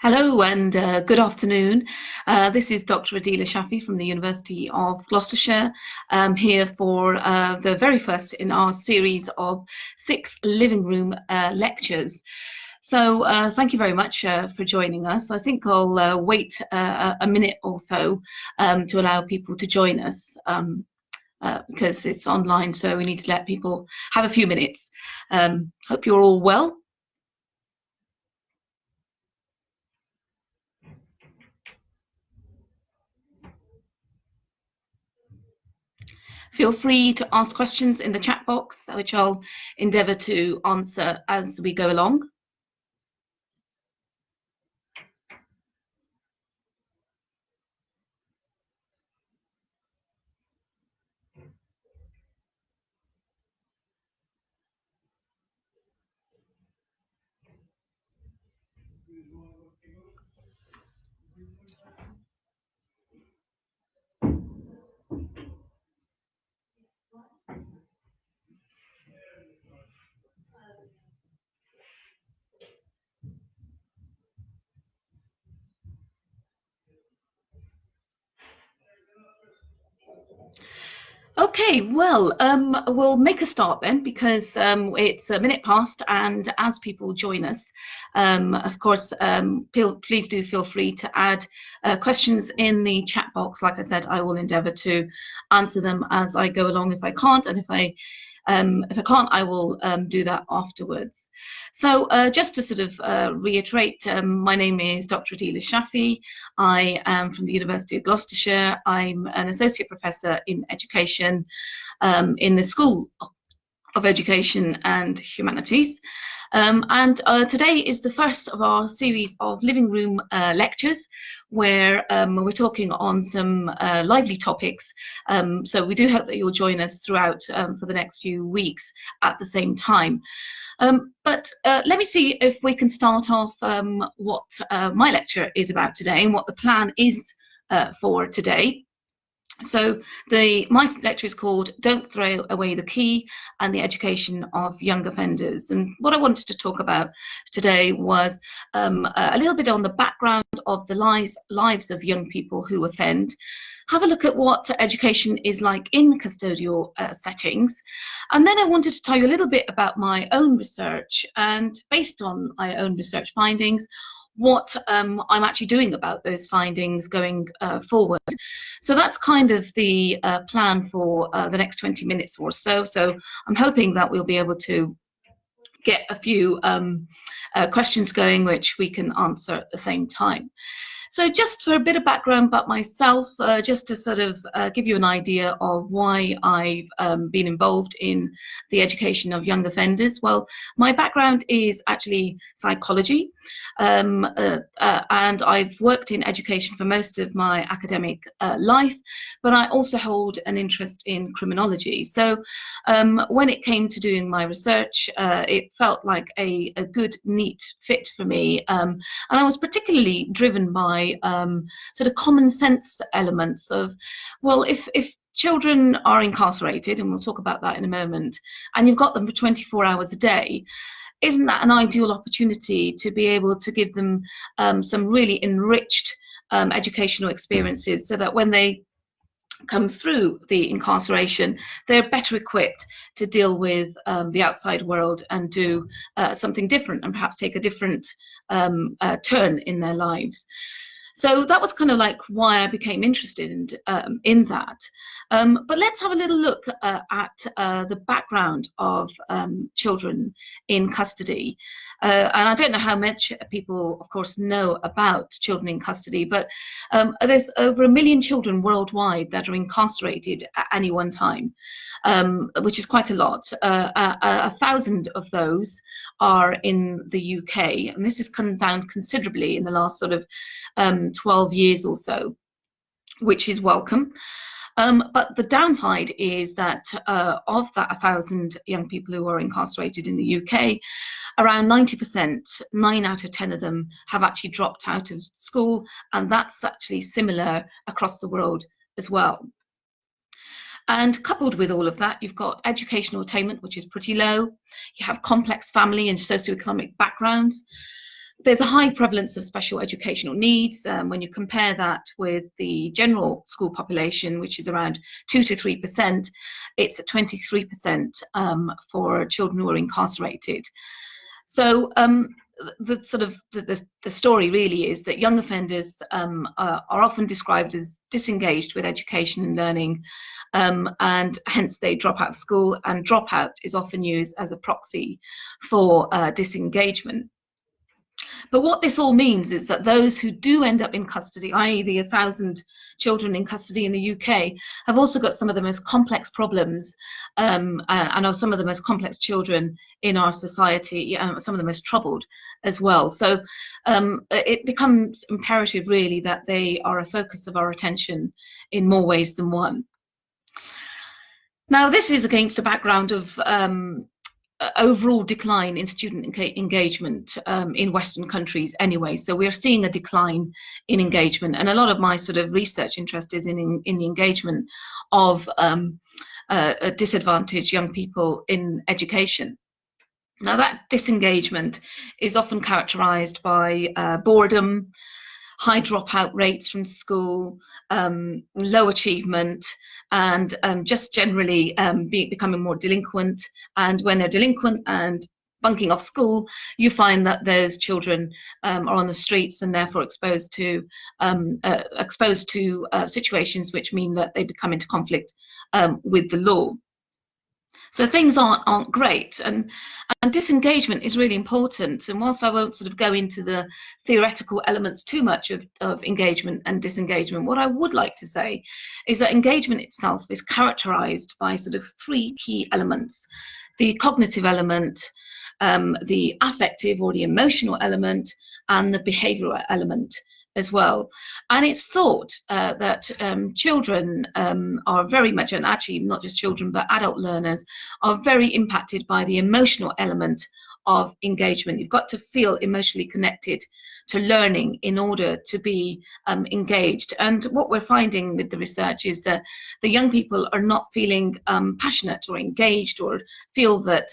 Hello and good afternoon. This is Dr. Adila Shafi from the University of Gloucestershire, here for the very first in our series of 6 living room lectures. So thank you very much for joining us. I think I'll wait a minute or so to allow people to join us because it's online, so we need to let people have a few minutes. Hope you're all well. Feel free to ask questions in the chat box, which I'll endeavour to answer as we go along. Okay, well, we'll make a start then because it's a minute past, and as people join us, of course, please do feel free to add questions in the chat box. Like I said, I will endeavour to answer them as I go along if I can't, and if I can't, I will do that afterwards. So just to sort of reiterate, my name is Dr. Adila Shafi. I am from the University of Gloucestershire. I'm an associate professor in education in the School of Education and Humanities. And today is the first of our series of living room lectures where we're talking on some lively topics. So we do hope that you'll join us throughout for the next few weeks at the same time. But let me see if we can start off what my lecture is about today and what the plan is for today. So my lecture is called Don't Throw Away the Key and the Education of Young Offenders. And what I wanted to talk about today was a little bit on the background of the lives of young people who offend, have a look at what education is like in custodial settings. And then I wanted to tell you a little bit about my own research, and based on my own research findings, what I'm actually doing about those findings going forward. So that's kind of the plan for the next 20 minutes or so. So I'm hoping that we'll be able to get a few questions going, which we can answer at the same time. So just for a bit of background about myself, just to sort of give you an idea of why I've been involved in the education of young offenders. Well, my background is actually psychology, and I've worked in education for most of my academic life, but I also hold an interest in criminology. So when it came to doing my research, it felt like a good, neat fit for me, and I was particularly driven by sort of common sense elements of, well, if children are incarcerated, and we'll talk about that in a moment, and you've got them for 24 hours a day, isn't that an ideal opportunity to be able to give them some really enriched educational experiences, so that when they come through the incarceration, they're better equipped to deal with the outside world and do something different, and perhaps take a different turn in their lives. So that was kind of like why I became interested in that. But let's have a little look at the background of children in custody. And I don't know how much people, of course, know about children in custody, but there's over 1 million children worldwide that are incarcerated at any one time, which is quite a lot. 1,000 of those are in the UK, and this has come down considerably in the last sort of 12 years or so, which is welcome. But the downside is that of that 1,000 young people who are incarcerated in the UK, around 90%, 9 out of 10 of them, have actually dropped out of school, and that's actually similar across the world as well. And coupled with all of that, you've got educational attainment, which is pretty low. You have complex family and socioeconomic backgrounds. There's a high prevalence of special educational needs. When you compare that with the general school population, which is around 2 to 3%, it's at 23% for children who are incarcerated. So the story really is that young offenders are often described as disengaged with education and learning, and hence they drop out of school, and dropout is often used as a proxy for disengagement. But what this all means is that those who do end up in custody, i.e. the 1,000 children in custody in the UK, have also got some of the most complex problems, and are some of the most complex children in our society, some of the most troubled as well. So it becomes imperative really that they are a focus of our attention in more ways than one. Now, this is against a background of overall decline in student engagement in Western countries anyway. So we're seeing a decline in engagement, and a lot of my sort of research interest is in the engagement of disadvantaged young people in education. Now, that disengagement is often characterized by boredom, high dropout rates from school, low achievement, and just generally becoming more delinquent. And when they're delinquent and bunking off school, you find that those children are on the streets and therefore exposed to situations which mean that they become into conflict with the law. So things aren't great, and disengagement is really important. And whilst I won't sort of go into the theoretical elements too much of engagement and disengagement, what I would like to say is that engagement itself is characterized by sort of three key elements: the cognitive element, the affective or the emotional element, and the behavioral element as well. And it's thought that children are very much, and actually not just children but adult learners, are very impacted by the emotional element of engagement. You've got to feel emotionally connected to learning in order to be engaged. And what we're finding with the research is that the young people are not feeling passionate or engaged, or feel that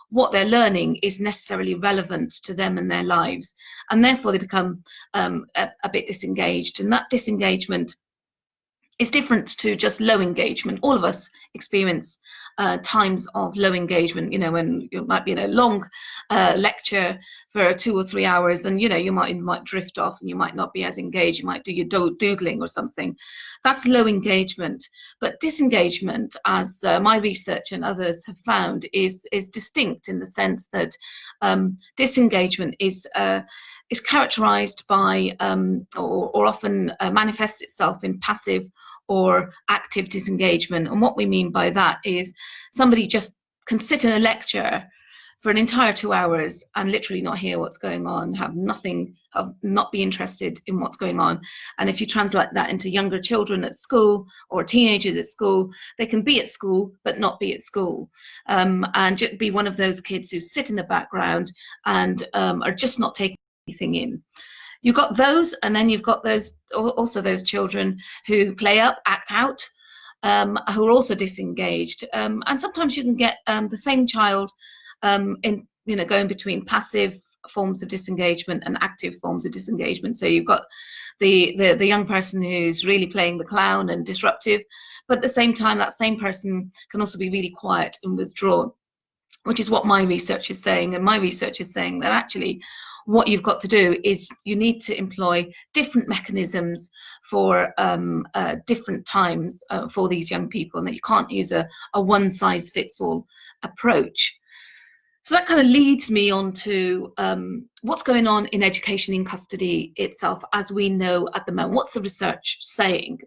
what they're learning is necessarily relevant to them and their lives, and therefore they become a bit disengaged. And that disengagement is different to just low engagement. All of us experience times of low engagement, you know, when you might be in a long lecture for 2 or 3 hours, and you might drift off and you might not be as engaged. You might do your doodling or something. That's low engagement. But disengagement, as my research and others have found, is distinct in the sense that disengagement is characterized by or often manifests itself in passive or active disengagement. And what we mean by that is somebody just can sit in a lecture for an entire 2 hours and literally not hear what's going on, have not be interested in what's going on. And if you translate that into younger children at school or teenagers at school, they can be at school but not be at school, and just be one of those kids who sit in the background and are just not taking anything in. You've got those, and then you've got those children who play up, act out, who are also disengaged. And sometimes you can get the same child going between passive forms of disengagement and active forms of disengagement. So you've got the young person who's really playing the clown and disruptive, but at the same time, that same person can also be really quiet and withdrawn, which is what my research is saying. And my research is saying that actually what you've got to do is you need to employ different mechanisms for different times for these young people, and that you can't use a one-size-fits-all approach. So that kind of leads me on to what's going on in education in custody itself as we know at the moment. What's the research saying?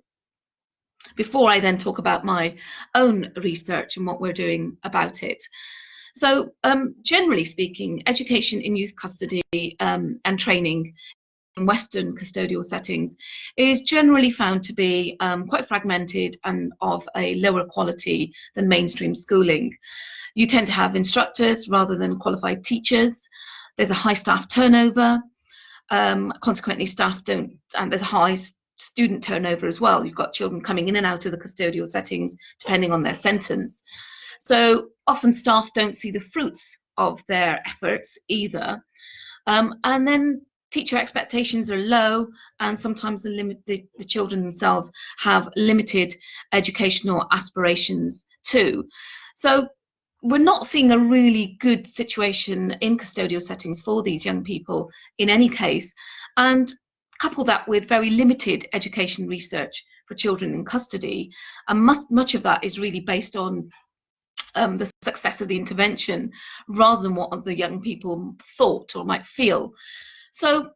Before I then talk about my own research and what we're doing about it. So generally speaking, education in youth custody and training in Western custodial settings is generally found to be quite fragmented and of a lower quality than mainstream schooling. You tend to have instructors rather than qualified teachers. There's a high staff turnover. Consequently, staff don't, and there's a high student turnover as well. You've got children coming in and out of the custodial settings depending on their sentence. So often staff don't see the fruits of their efforts either. And then teacher expectations are low, and sometimes the children themselves have limited educational aspirations too. So we're not seeing a really good situation in custodial settings for these young people in any case. And couple that with very limited education research for children in custody, and much of that is really based on the success of the intervention rather than what the young people thought or might feel. So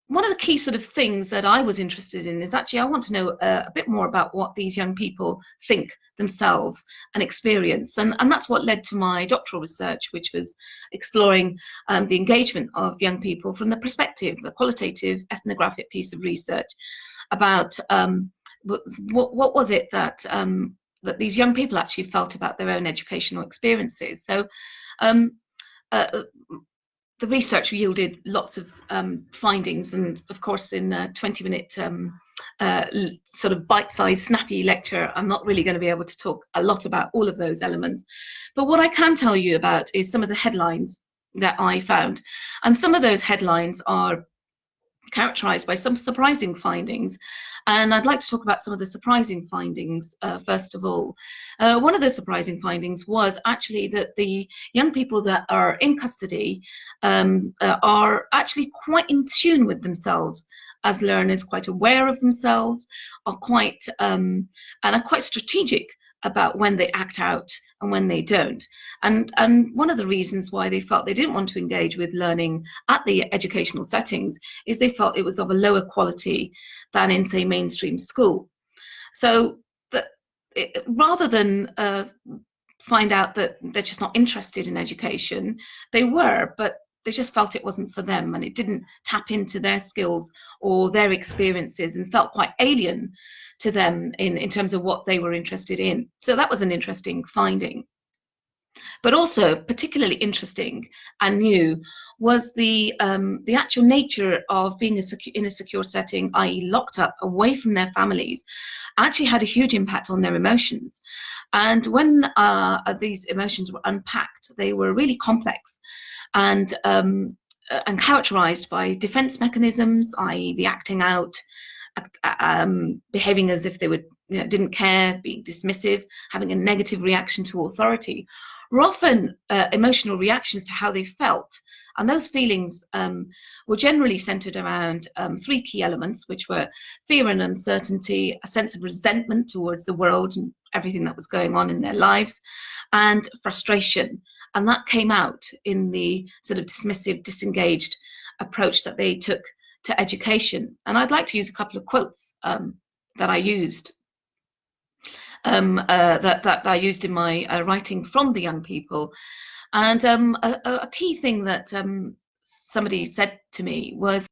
one of the key sort of things that I was interested in is actually I want to know a bit more about what these young people think themselves and experience. And that's what led to my doctoral research, which was exploring the engagement of young people from the perspective, a qualitative ethnographic piece of research about what was it that that these young people actually felt about their own educational experiences. So the research yielded lots of findings, and of course in a 20-minute sort of bite-sized snappy lecture I'm not really going to be able to talk a lot about all of those elements, but what I can tell you about is some of the headlines that I found, and some of those headlines are characterized by some surprising findings, and I'd like to talk about some of the surprising findings first of all. One of the surprising findings was actually that the young people that are in custody are actually quite in tune with themselves as learners, quite aware of themselves, are quite and are quite strategic about when they act out and when they don't. And one of the reasons why they felt they didn't want to engage with learning at the educational settings is they felt it was of a lower quality than in, say, mainstream school. So rather than find out that they're just not interested in education, they were, but they just felt it wasn't for them, and it didn't tap into their skills or their experiences, and felt quite alien to them in terms of what they were interested in. So that was an interesting finding. But also particularly interesting and new was the actual nature of being in a secure setting, i.e. locked up away from their families, actually had a huge impact on their emotions. And when these emotions were unpacked, they were really complex and characterized by defense mechanisms, i.e. the acting out, behaving as if they would, didn't care, being dismissive, having a negative reaction to authority, were often emotional reactions to how they felt. And those feelings were generally centered around three key elements, which were fear and uncertainty, a sense of resentment towards the world and everything that was going on in their lives, and frustration. And that came out in the sort of dismissive, disengaged approach that they took to education. And I'd like to use a couple of quotes that I used that I used in my writing from the young people. And a key thing that somebody said to me was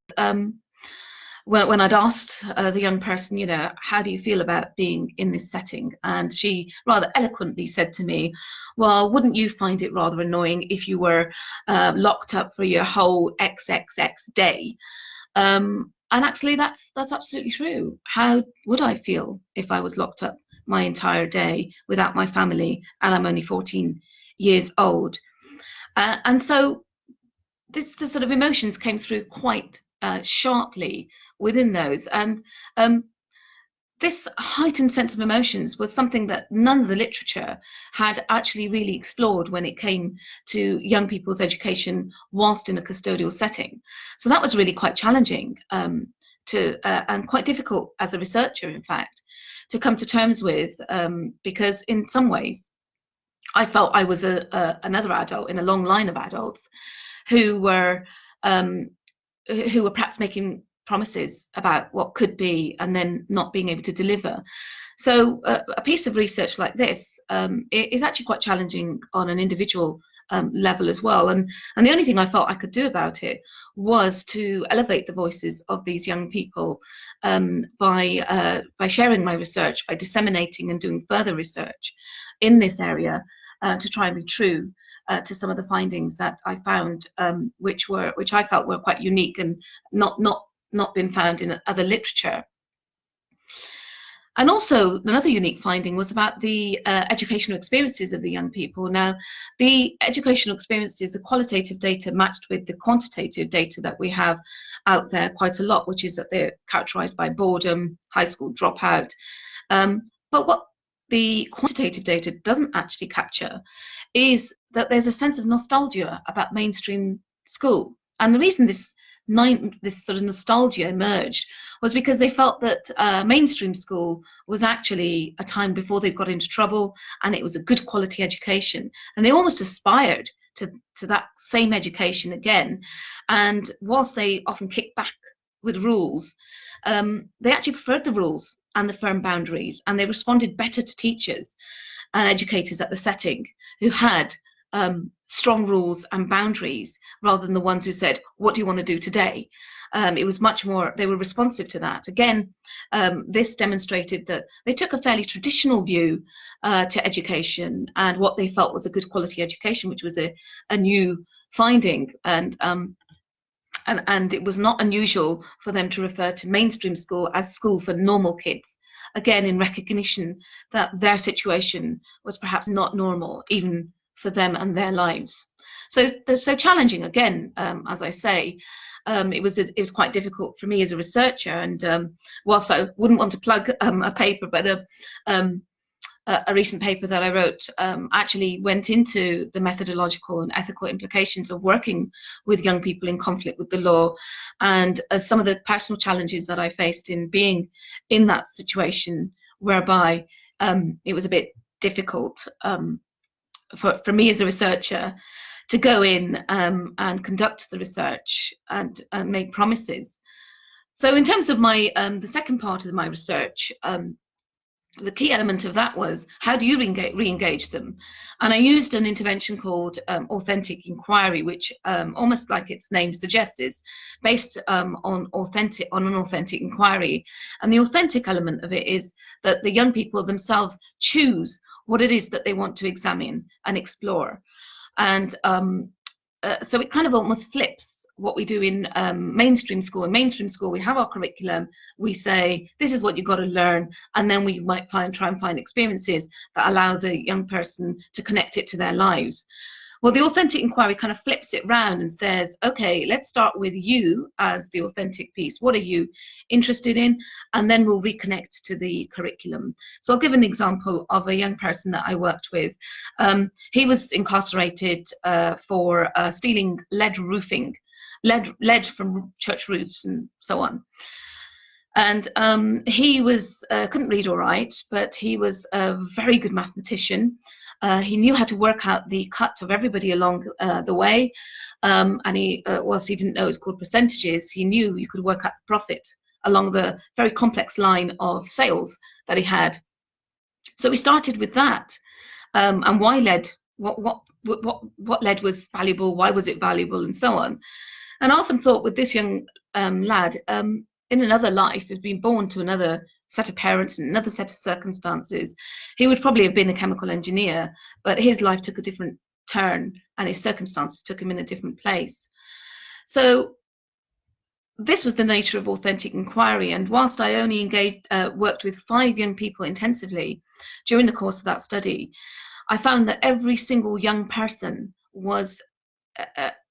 when I'd asked the young person, how do you feel about being in this setting? And she rather eloquently said to me, well, wouldn't you find it rather annoying if you were locked up for your whole XXX day? And actually, that's absolutely true. How would I feel if I was locked up my entire day without my family, and I'm only 14 years old? And so the sort of emotions came through quite sharply within those. And this heightened sense of emotions was something that none of the literature had actually really explored when it came to young people's education whilst in a custodial setting. So that was really quite challenging and quite difficult as a researcher, in fact, to come to terms with, because in some ways I felt I was another adult in a long line of adults who were perhaps making promises about what could be and then not being able to deliver. So a piece of research like this is actually quite challenging on an individual level as well. And the only thing I felt I could do about it was to elevate the voices of these young people by sharing my research, by disseminating and doing further research in this area to try and be true to some of the findings that I found, which I felt were quite unique and not been found in other literature. And also, another unique finding was about the educational experiences of the young people. Now, the educational experiences, the qualitative data matched with the quantitative data that we have out there quite a lot, which is that they're characterized by boredom, high school dropout. But what the quantitative data doesn't actually capture is that there's a sense of nostalgia about mainstream school. And the reason this sort of nostalgia emerged was because they felt that mainstream school was actually a time before they got into trouble, and it was a good quality education, and they almost aspired to that same education again. And whilst they often kicked back with rules, they actually preferred the rules and the firm boundaries, and they responded better to teachers and educators at the setting who had strong rules and boundaries rather than the ones who said, what do you want to do today? It was much more, they were responsive to that. Again, this demonstrated that they took a fairly traditional view to education and what they felt was a good quality education, which was a new finding. And it was not unusual for them to refer to mainstream school as school for normal kids, again, in recognition that their situation was perhaps not normal, even for them and their lives. So they're so challenging, again, as I say. It was quite difficult for me as a researcher, and whilst I wouldn't want to plug a paper, but a recent paper that I wrote actually went into the methodological and ethical implications of working with young people in conflict with the law, and some of the personal challenges that I faced in being in that situation, whereby it was a bit difficult for me as a researcher to go in and conduct the research and make promises. So in terms of my the second part of my research, the key element of that was, how do you re-engage them? And I used an intervention called authentic inquiry, which almost like its name suggests is based on an authentic inquiry. And the authentic element of it is that the young people themselves choose what it is that they want to examine and explore. And so it kind of almost flips what we do in mainstream school. In mainstream school, we have our curriculum. We say, this is what you've got to learn. And then we might try and find experiences that allow the young person to connect it to their lives. Well, the authentic inquiry kind of flips it round and says, okay, let's start with you as the authentic piece. What are you interested in? And then we'll reconnect to the curriculum. So I'll give an example of a young person that I worked with. He was incarcerated for stealing lead from church roofs and so on. And he was couldn't read or write, but he was a very good mathematician. He knew how to work out the cut of everybody along the way, and he, whilst he didn't know it's called percentages, he knew you could work out the profit along the very complex line of sales that he had. So we started with that, and why lead? What lead was valuable? Why was it valuable, and so on. And I often thought, with this young lad, in another life, he'd been born to another set of parents and another set of circumstances, he would probably have been a chemical engineer, but his life took a different turn and his circumstances took him in a different place. So this was the nature of authentic inquiry. And whilst I only worked with 5 young people intensively during the course of that study, I found that every single young person was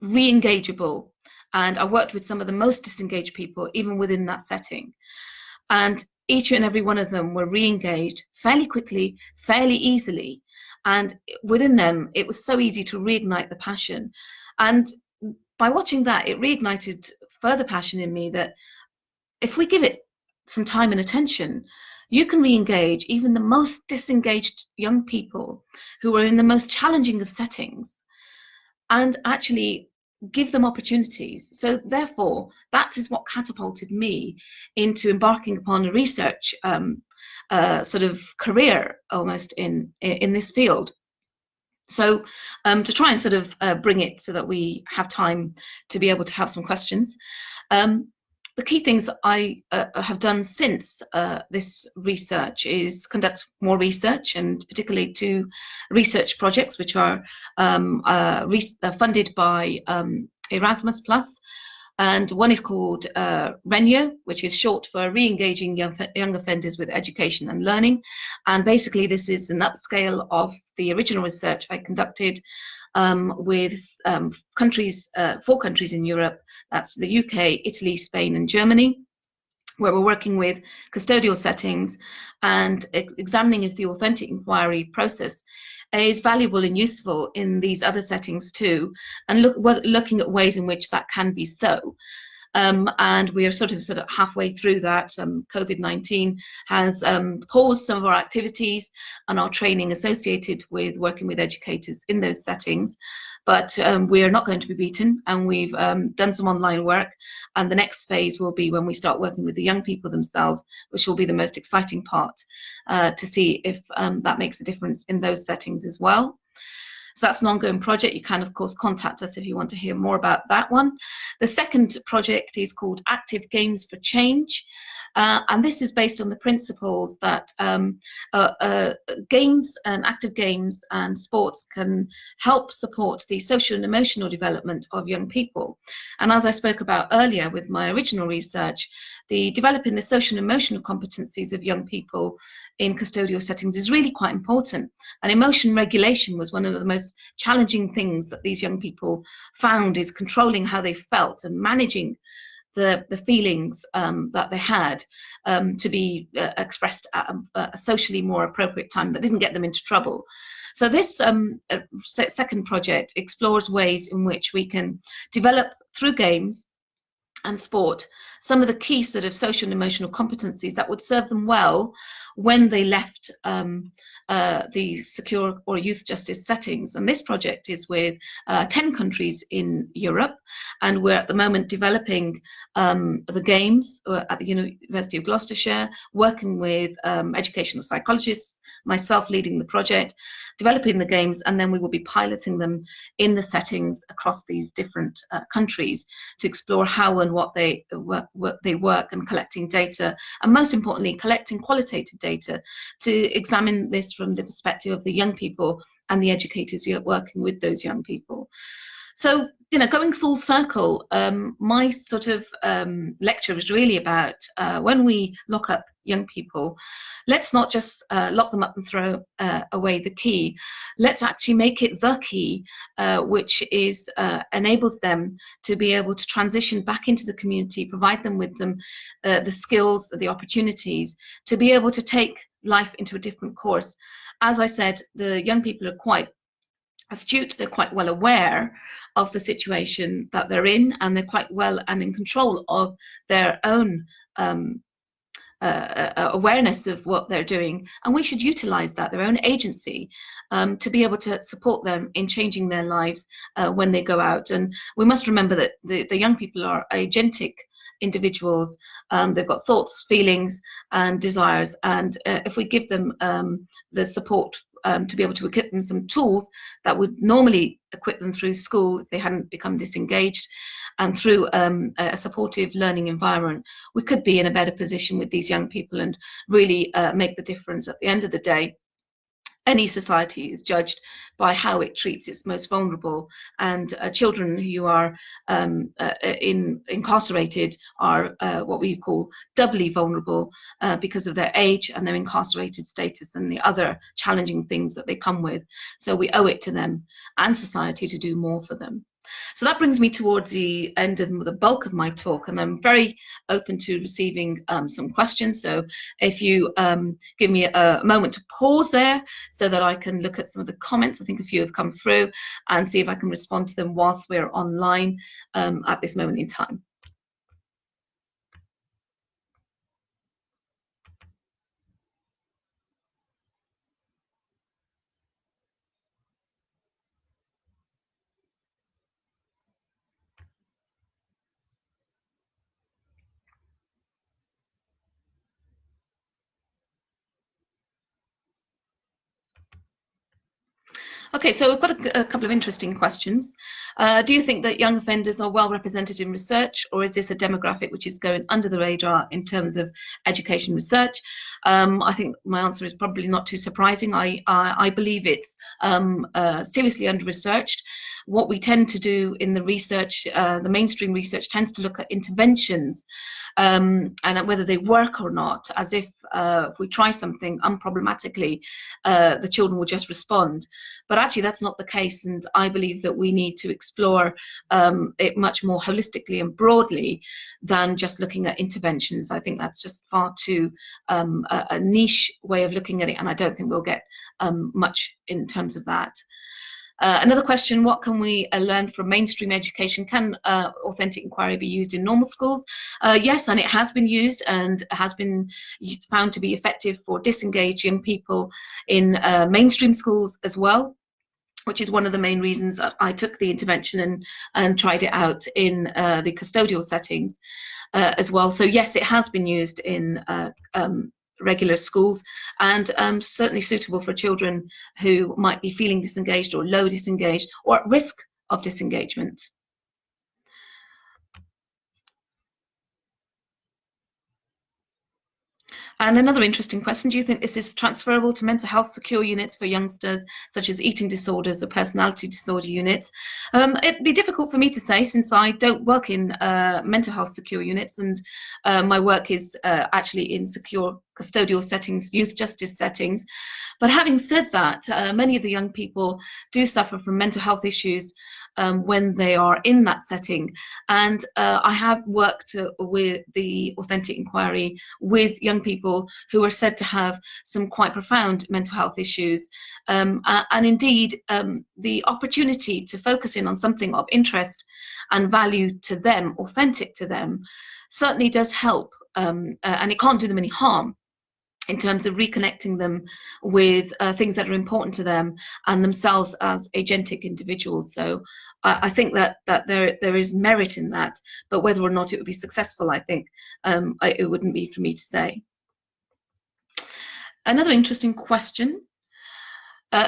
re-engageable. And I worked with some of the most disengaged people, even within that setting. And each and every one of them were re-engaged fairly quickly, fairly easily. And within them, it was so easy to reignite the passion. And by watching that, it reignited further passion in me that if we give it some time and attention, you can re-engage even the most disengaged young people who are in the most challenging of settings and actually give them opportunities. So therefore, that is what catapulted me into embarking upon a research sort of career almost in this field. So to try and sort of bring it so that we have time to be able to have some questions. The key things I have done since this research is conduct more research, and particularly 2 research projects which are funded by Erasmus+. And one is called RENYO, which is short for Re-engaging Young Offenders with Education and Learning. And basically, this is an upscale of the original research I conducted with 4 countries in Europe. That's the UK, Italy, Spain, and Germany, where we're working with custodial settings and examining if the authentic inquiry process is valuable and useful in these other settings too, and looking at ways in which that can be so. And we are sort of halfway through that. COVID-19 has paused some of our activities and our training associated with working with educators in those settings. But we are not going to be beaten, and we've done some online work. And the next phase will be when we start working with the young people themselves, which will be the most exciting part, to see if that makes a difference in those settings as well. So that's an ongoing project. You can, of course, contact us if you want to hear more about that one. The second project is called Active Games for Change. And this is based on the principles that games and active games and sports can help support the social and emotional development of young people. And as I spoke about earlier with my original research, developing the social and emotional competencies of young people in custodial settings is really quite important. And emotion regulation was one of the most challenging things that these young people found, is controlling how they felt and managing the feelings that they had to be expressed at a socially more appropriate time that didn't get them into trouble. So this second project explores ways in which we can develop through games and sport some of the key sort of social and emotional competencies that would serve them well when they left the secure or youth justice settings. And this project is with 10 countries in Europe, and we're at the moment developing the games at the University of Gloucestershire, working with educational psychologists, myself leading the project, developing the games, and then we will be piloting them in the settings across these different countries to explore how and what they work, and collecting data, and most importantly collecting qualitative data to examine this from the perspective of the young people and the educators who are working with those young people. So, going full circle, my sort of lecture is really about when we lock up young people, let's not just lock them up and throw away the key. Let's actually make it the key, which is enables them to be able to transition back into the community, provide them with the skills, the opportunities to be able to take life into a different course. As I said, the young people are quite astute, they're quite well aware of the situation that they're in, and they're quite well and in control of their own awareness of what they're doing, and we should utilize that, their own agency, to be able to support them in changing their lives when they go out. And we must remember that the young people are agentic individuals. They've got thoughts, feelings, and desires, and if we give them the support to be able to equip them some tools that would normally equip them through school if they hadn't become disengaged, and through a supportive learning environment, we could be in a better position with these young people and really make the difference. At the end of the day, any society is judged by how it treats its most vulnerable, and children who are incarcerated are what we call doubly vulnerable because of their age and their incarcerated status and the other challenging things that they come with. So we owe it to them and society to do more for them. So that brings me towards the end of the bulk of my talk, and I'm very open to receiving some questions. So if you give me a moment to pause there so that I can look at some of the comments, I think a few have come through, and see if I can respond to them whilst we're online at this moment in time. Okay, so we've got a couple of interesting questions. Do you think that young offenders are well represented in research, or is this a demographic which is going under the radar in terms of education research? I think my answer is probably not too surprising. I believe it's seriously under-researched. what we tend to do in the research, the mainstream research tends to look at interventions and whether they work or not, as if we try something unproblematically, the children will just respond. But actually, that's not the case, and I believe that we need to explore it much more holistically and broadly than just looking at interventions. I think that's just far too a niche way of looking at it, and I don't think we'll get much in terms of that. Another question, what can we learn from mainstream education? Can authentic inquiry be used in normal schools? Yes, and it has been used and has been found to be effective for disengaging people in mainstream schools as well, which is one of the main reasons that I took the intervention and tried it out in the custodial settings as well. So yes, it has been used in regular schools, and certainly suitable for children who might be feeling disengaged or low disengaged or at risk of disengagement. And another interesting question, do you think this is transferable to mental health secure units for youngsters, such as eating disorders or personality disorder units? It'd be difficult for me to say, since I don't work in mental health secure units, and my work is actually in secure custodial settings, youth justice settings. But having said that, many of the young people do suffer from mental health issues when they are in that setting. And I have worked with the authentic inquiry with young people who are said to have some quite profound mental health issues. And indeed, the opportunity to focus in on something of interest and value to them, authentic to them, certainly does help. And it can't do them any harm in terms of reconnecting them with things that are important to them and themselves as agentic individuals. So I think that there is merit in that, but whether or not it would be successful, I think it wouldn't be for me to say. Another interesting question.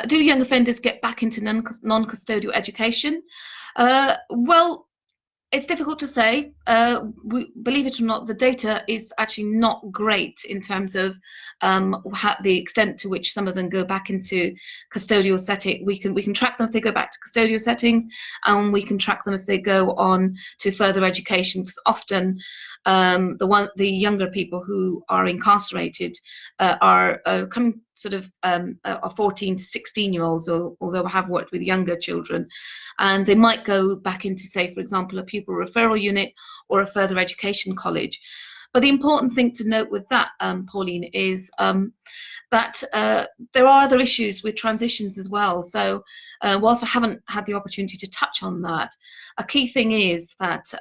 Do young offenders get back into non-custodial education? Well, it's difficult to say. Believe it or not, the data is actually not great in terms of the extent to which some of them go back into custodial setting. We can track them if they go back to custodial settings, and we can track them if they go on to further education, because often the younger people who are incarcerated are coming sort of are 14 to 16-year-olds, although I have worked with younger children, and they might go back into, say, for example, a pupil referral unit or a further education college. But the important thing to note with that, Pauline, is that there are other issues with transitions as well. So whilst I haven't had the opportunity to touch on that, a key thing is that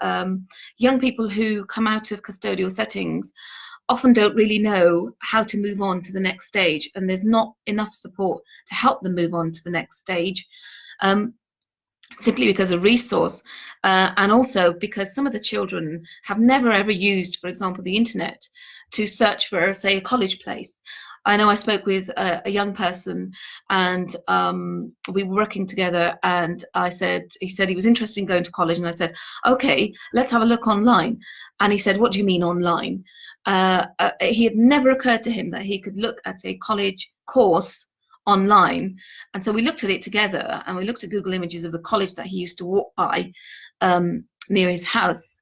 young people who come out of custodial settings often don't really know how to move on to the next stage, and there's not enough support to help them move on to the next stage, simply because of resource, and also because some of the children have never ever used, for example, the internet to search for, say, a college place. I know I spoke with a young person, and we were working together, and he said he was interested in going to college, and I said, okay, let's have a look online. And he said, what do you mean online? He had never occurred to him that he could look at a college course online. And so we looked at it together, and we looked at Google images of the college that he used to walk by near his house.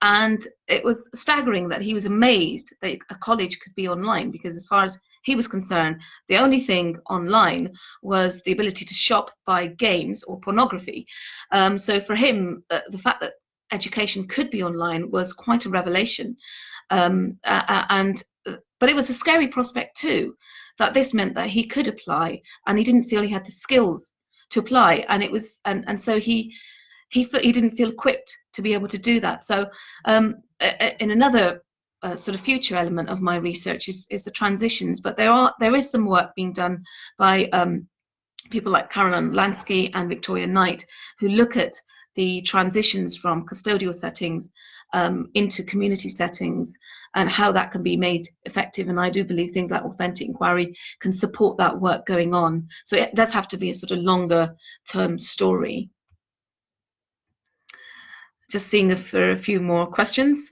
And it was staggering that he was amazed that a college could be online, because as far as he was concerned, the only thing online was the ability to shop, buy games or pornography. So for him, the fact that education could be online was quite a revelation. But it was a scary prospect too, that this meant that he could apply, and he didn't feel he had the skills to apply, and so he didn't feel equipped to be able to do that. So in another sort of future element of my research is the transitions, but there is some work being done by people like Caroline Lansky and Victoria Knight, who look at the transitions from custodial settings into community settings and how that can be made effective. And I do believe things like authentic inquiry can support that work going on. So it does have to be a sort of longer term story. Just seeing if there are a few more questions.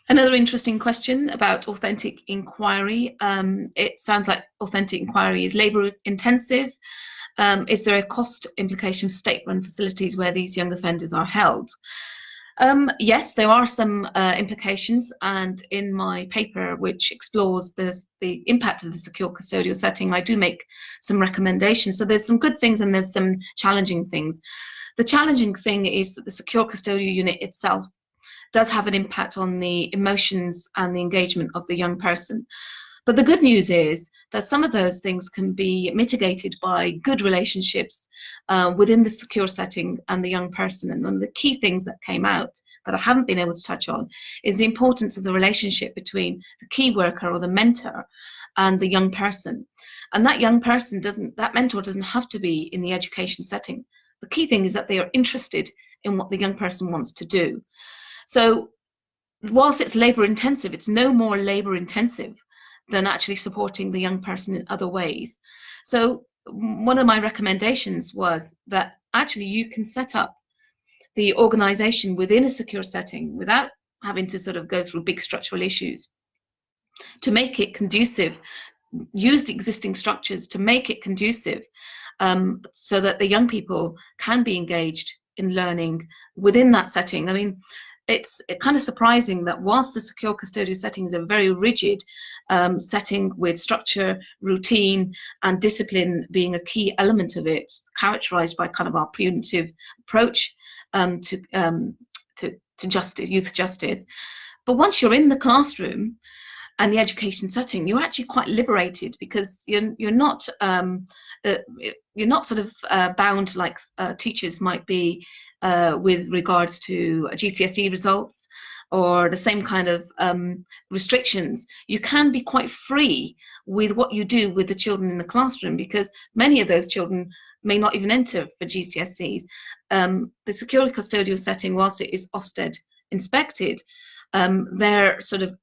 Another interesting question about authentic inquiry. It sounds like authentic inquiry is labor intensive. Is there a cost implication for state-run facilities where these young offenders are held? Yes, there are some implications, and in my paper, which explores the impact of the secure custodial setting, I do make some recommendations. So there's some good things and there's some challenging things. The challenging thing is that the secure custodial unit itself does have an impact on the emotions and the engagement of the young person. But the good news is that some of those things can be mitigated by good relationships within the secure setting and the young person. And one of the key things that came out that I haven't been able to touch on is the importance of the relationship between the key worker or the mentor and the young person. And that young person that mentor doesn't have to be in the education setting. The key thing is that they are interested in what the young person wants to do. So whilst it's labor intensive, it's no more labor intensive than actually supporting the young person in other ways. So one of my recommendations was that actually you can set up the organization within a secure setting without having to sort of go through big structural issues to make it conducive, use the existing structures to make it conducive so that the young people can be engaged in learning within that setting. I mean, it's kind of surprising that whilst the secure custodial setting is a very rigid setting with structure, routine, and discipline being a key element of it, characterized by kind of our punitive approach to justice, youth justice. But once you're in the classroom and the education setting, you're actually quite liberated because you're not sort of bound like teachers might be with regards to GCSE results or the same kind of restrictions. You can be quite free with what you do with the children in the classroom because many of those children may not even enter for GCSEs. The secure custodial setting, whilst it is Ofsted inspected, their sort of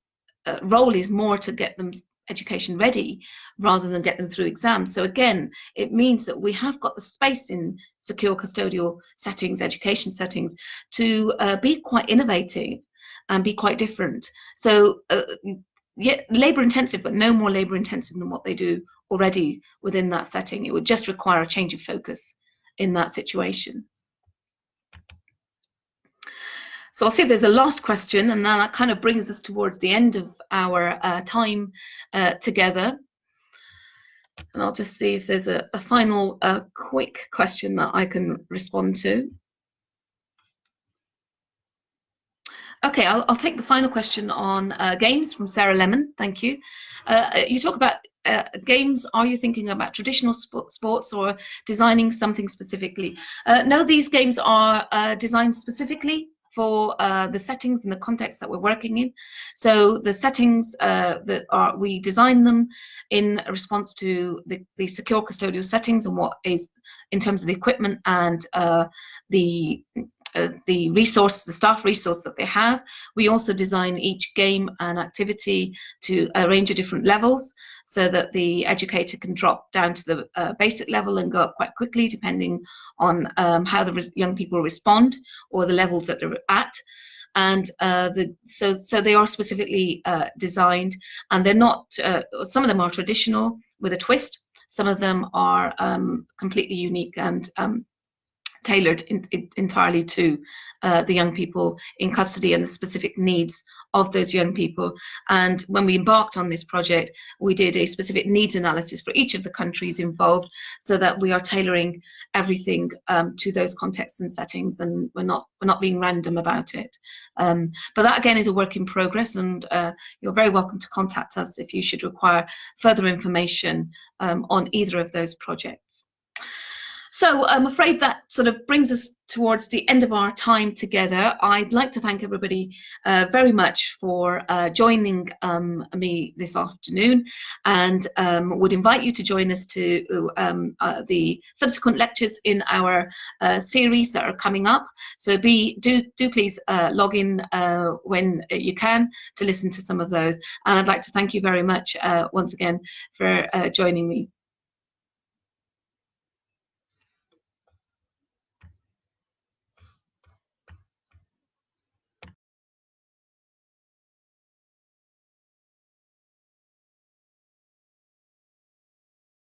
role is more to get them education ready rather than get them through exams. So again, it means that we have got the space in secure custodial settings, education settings, to be quite innovative and be quite different. So yeah, labor intensive, but no more labor intensive than what they do already within that setting. It would just require a change of focus in that situation. So I'll see if there's a last question, and then that kind of brings us towards the end of our time together. And I'll just see if there's a final quick question that I can respond to. Okay, I'll take the final question on games from Sarah Lemon. Thank you. You talk about games. Are you thinking about traditional sports or designing something specifically? No, these games are designed specifically for the settings and the context that we're working in. So the settings we design them in response to the secure custodial settings and what is in terms of the equipment and the resource, the staff resource that they have. We also design each game and activity to a range of different levels so that the educator can drop down to the basic level and go up quite quickly depending on how the young people respond or the levels that they're at. And so they are specifically designed, and they're not, some of them are traditional with a twist, some of them are completely unique and tailored entirely to the young people in custody and the specific needs of those young people. And when we embarked on this project, we did a specific needs analysis for each of the countries involved so that we are tailoring everything to those contexts and settings, and we're not being random about it. But that again is a work in progress, and you're very welcome to contact us if you should require further information on either of those projects. So I'm afraid that sort of brings us towards the end of our time together. I'd like to thank everybody very much for joining me this afternoon, and would invite you to join us to the subsequent lectures in our series that are coming up. So do please log in when you can to listen to some of those. And I'd like to thank you very much once again for joining me.